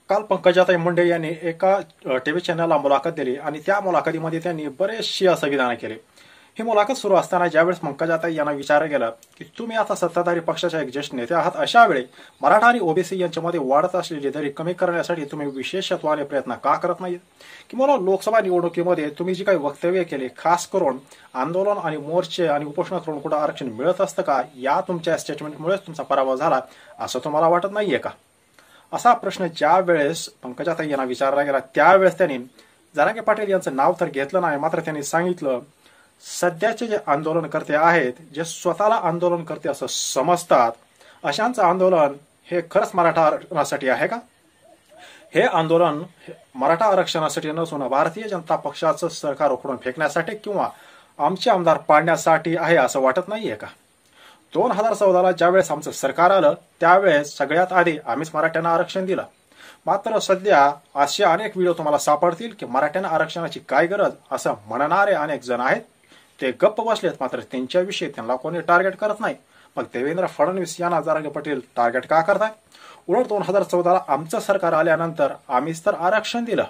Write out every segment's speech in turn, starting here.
काल पंकजाताई मुंडे यांनी एका टीव्ही चॅनलला मुलाखत दिली आणि त्या मुलाखतीमध्ये त्यांनी बरेचशी असं विधान केले। ही मुलाखत सुरू असताना ज्यावेळेस पंकजाताई यांना विचारलं गेलं की तुम्ही आता सत्ताधारी पक्षाच्या एक ज्येष्ठ नेते आहात, अशा वेळी मराठा आणि ओबीसी यांच्यामध्ये वाढत असलेली दरी कमी करण्यासाठी तुम्ही विशेषत्वाने प्रयत्न का करत नाहीत? किंवा लोकसभा निवडणुकीमध्ये तुम्ही जी काही वक्तव्य केली, खास करून आंदोलन आणि मोर्चे आणि उपोषणातून कुठं आरक्षण मिळत असतं का? या तुमच्या स्टेटमेंटमुळेच तुमचा पराभव झाला असं तुम्हाला वाटत नाहीये का? असा प्रश्न ज्या वेळेस पंकजाताई यांना विचारला गेला त्यावेळेस त्यांनी जरांगे पाटील यांचं नाव तर घेतलं नाही, मात्र त्यांनी सांगितलं सध्याचे जे आंदोलनकर्ते आहेत, जे स्वतःला आंदोलनकर्ते असं समजतात, अशांचं आंदोलन हे खरंच मराठा आरक्षणासाठी आहे का? हे आंदोलन मराठा आरक्षणासाठी नसून भारतीय जनता पक्षाचं सरकार उखडून फेकण्यासाठी किंवा आमचे आमदार पाडण्यासाठी आहे असं वाटत नाहीये का? 2014ला ज्यावेळेस आमचं सरकार आलं त्यावेळेस सगळ्यात आधी आम्हीच मराठ्यांना आरक्षण दिलं। मात्र सध्या असे अनेक व्हिडिओ तुम्हाला सापडतील की मराठ्यांना आरक्षणाची काय गरज असं म्हणणारे अनेक जण आहेत, ते गप्प बसलेत, मात्र त्यांच्याविषयी त्यांना कोणी टार्गेट करत नाही। मग देवेंद्र फडणवीस यांना जरांगे पाटील टार्गेट का करताय? उलट 2014ला आमचं सरकार आल्यानंतर आम्हीच तर आरक्षण दिलं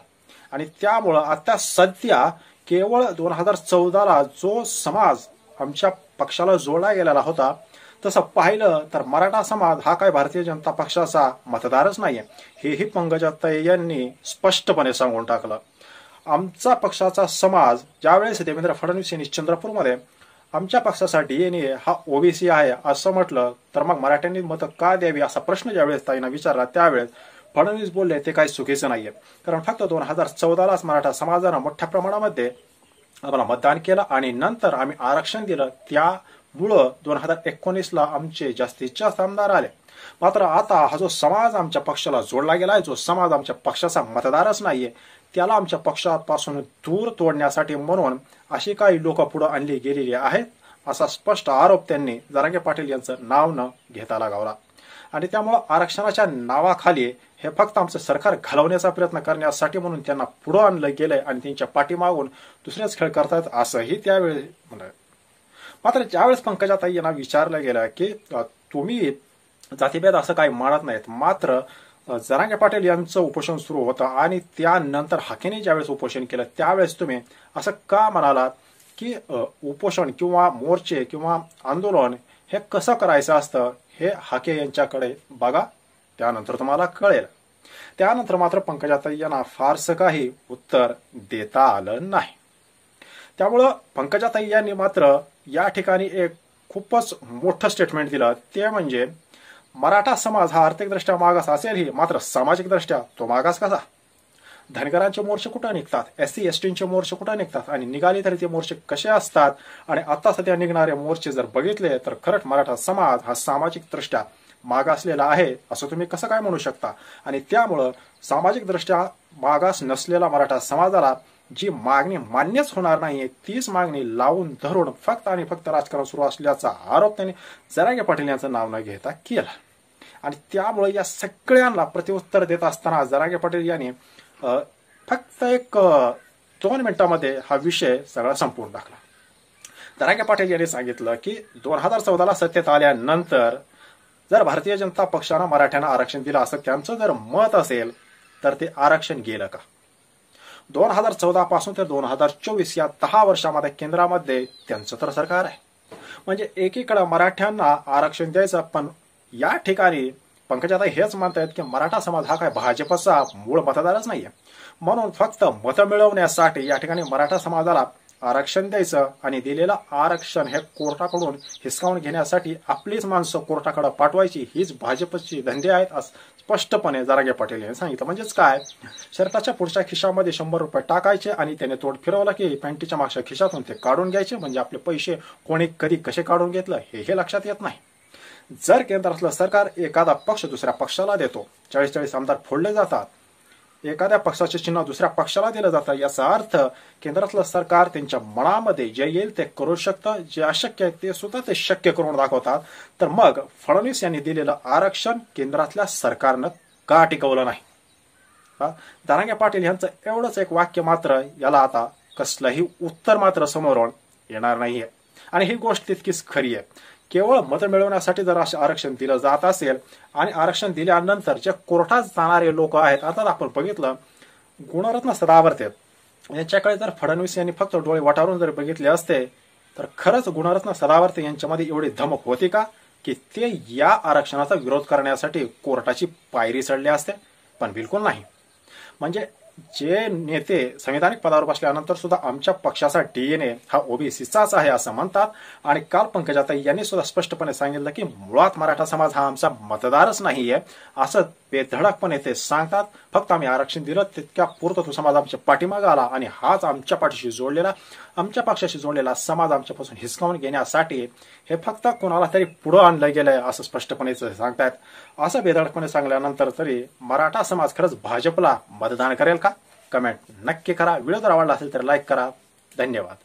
आणि त्यामुळं आता सध्या केवळ 2014ला जो समाज आमच्या पक्षाला जोडला गेलेला होता, तसं पाहिलं तर मराठा समाज हा काय भारतीय जनता पक्षाचा मतदारच नाहीये, हेही पंकजाताई यांनी स्पष्टपणे सांगून टाकलं। आमचा पक्षाचा समाज ज्यावेळेस देवेंद्र फडणवीस यांनी चंद्रपूरमध्ये आमच्या पक्षाचा डीएनए हा ओबीसी आहे असं म्हटलं, तर मग मराठ्यांनी मतं का द्यावी असा प्रश्न ज्यावेळेस ताईंना विचारला त्यावेळेस फडणवीस बोलले ते काही चुकीचं नाहीये, कारण फक्त 2014लाच मराठा समाजानं मोठ्या प्रमाणामध्ये आम्हाला मतदान केलं आणि नंतर आम्ही आरक्षण दिलं, त्यामुळं 2019ला आमचे जास्तीत जास्त आमदार आले। मात्र आता हा जो समाज आमच्या पक्षाला जोडला गेलाय, जो समाज आमच्या पक्षाचा मतदारच नाहीये, त्याला आमच्या पक्षापासून दूर तोडण्यासाठी म्हणून अशी काही लोक पुढे आणली गेलेली आहेत असा स्पष्ट आरोप त्यांनी जरांगे पाटील यांचं नाव न घेता लगावला। आणि त्यामुळं आरक्षणाच्या नावाखाली हे फक्त आमचं सरकार घालवण्याचा प्रयत्न करण्यासाठी म्हणून त्यांना पुढे आणलं गेलंय आणि त्यांच्या पाठीमागून दुसरेच खेळ करतात असंही त्यावेळी म्हणाले। मात्र ज्यावेळेस पंकजाताई यांना विचारलं गेलं की तुम्ही जातीभेद असं काही मानत नाहीत, मात्र जरांगे पाटील यांचं उपोषण सुरू होतं आणि त्यानंतर हाकेने ज्यावेळेस उपोषण केलं त्यावेळेस तुम्ही असं का म्हणालात की उपोषण किंवा मोर्चे किंवा आंदोलन हे कसं करायचं असतं हे हाके यांच्याकडे बघा, त्यानंतर तुम्हाला कळेल। त्यानंतर मात्र पंकजाताई यांना फारसं काही उत्तर देता आलं नाही। त्यामुळं पंकजाताई यांनी मात्र या ठिकाणी एक खूपच मोठं स्टेटमेंट दिलं, ते म्हणजे मराठा समाज हा आर्थिकदृष्ट्या मागास असेलही, मात्र सामाजिकदृष्ट्या तो मागास कसा? धनगरांचे मोर्चे कुठे निघतात, एससी एसटींचे मोर्चे कुठे निघतात आणि निघाले तरी ते मोर्चे कसे असतात? आणि आता सध्या निघणारे मोर्चे जर बघितले तर खरंच मराठा समाज हा सामाजिकदृष्ट्या मागासलेला आहे असं तुम्ही कसं काय म्हणू शकता? आणि त्यामुळं सामाजिकदृष्ट्या मागास नसलेला मराठा समाजाला जी मागणी मान्यच होणार नाहीये, तीच मागणी लावून धरून फक्त आणि फक्त राजकारण सुरू असल्याचा आरोप त्यांनी जरांगे पाटील यांचं नाव न घेता केला। आणि त्यामुळे या सगळ्यांना प्रत्युत्तर देत असताना जरांगे पाटील यांनी फक्त एक 2 मिनिटांमध्ये हा विषय सगळा संपवून टाकला। जरांगे पाटील यांनी सांगितलं की 2014ला सत्तेत आल्यानंतर जर भारतीय जनता पक्षानं मराठ्यांना आरक्षण दिलं असं त्यांचं जर मत असेल तर ते आरक्षण गेलं का? 2014 पासून ते 2024 या 10 वर्षामध्ये केंद्रामध्ये त्यांचं तर सरकार आहे, म्हणजे एकीकडे मराठ्यांना आरक्षण द्यायचं, पण या ठिकाणी पंकजाताई हेच म्हणतायत की मराठा समाज हा काय भाजपचा मूळ मतदारच नाहीये, म्हणून फक्त मतं मिळवण्यासाठी या ठिकाणी मराठा समाजाला आरक्षण द्यायचं आणि दिलेलं आरक्षण हे कोर्टाकडून हिसकावून घेण्यासाठी आपलीच माणसं कोर्टाकडे पाठवायची, हीच भाजपची धंदे आहेत असं स्पष्टपणे जरांगे पाटील यांनी सांगितलं। म्हणजेच काय, शर्टाच्या पुढच्या खिशामध्ये 100 रुपये टाकायचे आणि त्याने तोड फिरवला की पॅन्टीच्या मागच्या खिशातून ते काढून घ्यायचे, म्हणजे आपले पैसे कोणी कधी कसे काढून घेतलं हे लक्षात येत नाही। जर केंद्रातलं सरकार एखादा पक्ष दुसऱ्या पक्षाला देतो, 40 आमदार फोडले जातात, एखाद्या पक्षाचे चिन्ह दुसऱ्या पक्षाला दिलं जातं, याचा अर्थ केंद्रातलं सरकार त्यांच्या मनामध्ये जे येईल ते करू शकतं, जे अशक्य आहे ते सुद्धा ते शक्य करून दाखवतात। तर मग फडणवीस यांनी दिलेलं आरक्षण केंद्रातल्या सरकारनं का टिकवलं नाही? जरांगे पाटील यांचं एवढंच एक वाक्य मात्र याला आता कसलंही उत्तर मात्र समोरून येणार नाहीये। आणि ही गोष्ट तितकीच खरी आहे केवळ मत मिळवण्यासाठी जर आरक्षण दिलं जात असेल आणि आरक्षण दिल्यानंतर जे कोर्टात जाणारे लोक आहेत, आता आपण बघितलं गुणरत्न सदावर्ते यांच्याकडे जर फडणवीस यांनी फक्त डोळे वटारून जर बघितले असते तर खरंच गुणरत्न सदावर्ते यांच्यामध्ये एवढी धमक होती का की ते या आरक्षणाचा विरोध करण्यासाठी कोर्टाची पायरी चढले असते? पण बिलकुल नाही. म्हणजे जे नेते संविधानिक पदावर बसल्यानंतर सुद्धा आमच्या पक्षाचा डीएनए हा ओबीसीचाच आहे असं म्हणतात. आणि काल पंकजाताई यांनी सुद्धा स्पष्टपणे सांगितलं की मुळात मराठा समाज हा आमचा मतदारच नाहीये असं बेधडकपणे ते सांगतात. फक्त आम्ही आरक्षण दिलं तितक्या पुरतं तो समाज आमच्या पाठीमागे आला आणि हाच आमच्या पाठीशी जोडलेला, आमच्या पक्षाशी जोडलेला समाज आमच्यापासून हिसकावून घेण्यासाठी हे फक्त कोणाला तरी पुढं आणलं गेलंय असं स्पष्टपणे सांगतायत. असं बेधडकपणे सांगल्यानंतर तरी मराठा समाज खरंच भाजपला मतदान करेल का? कमेंट नक्की करा. व्हिडिओ जर आवडला असेल तर लाईक करा. धन्यवाद.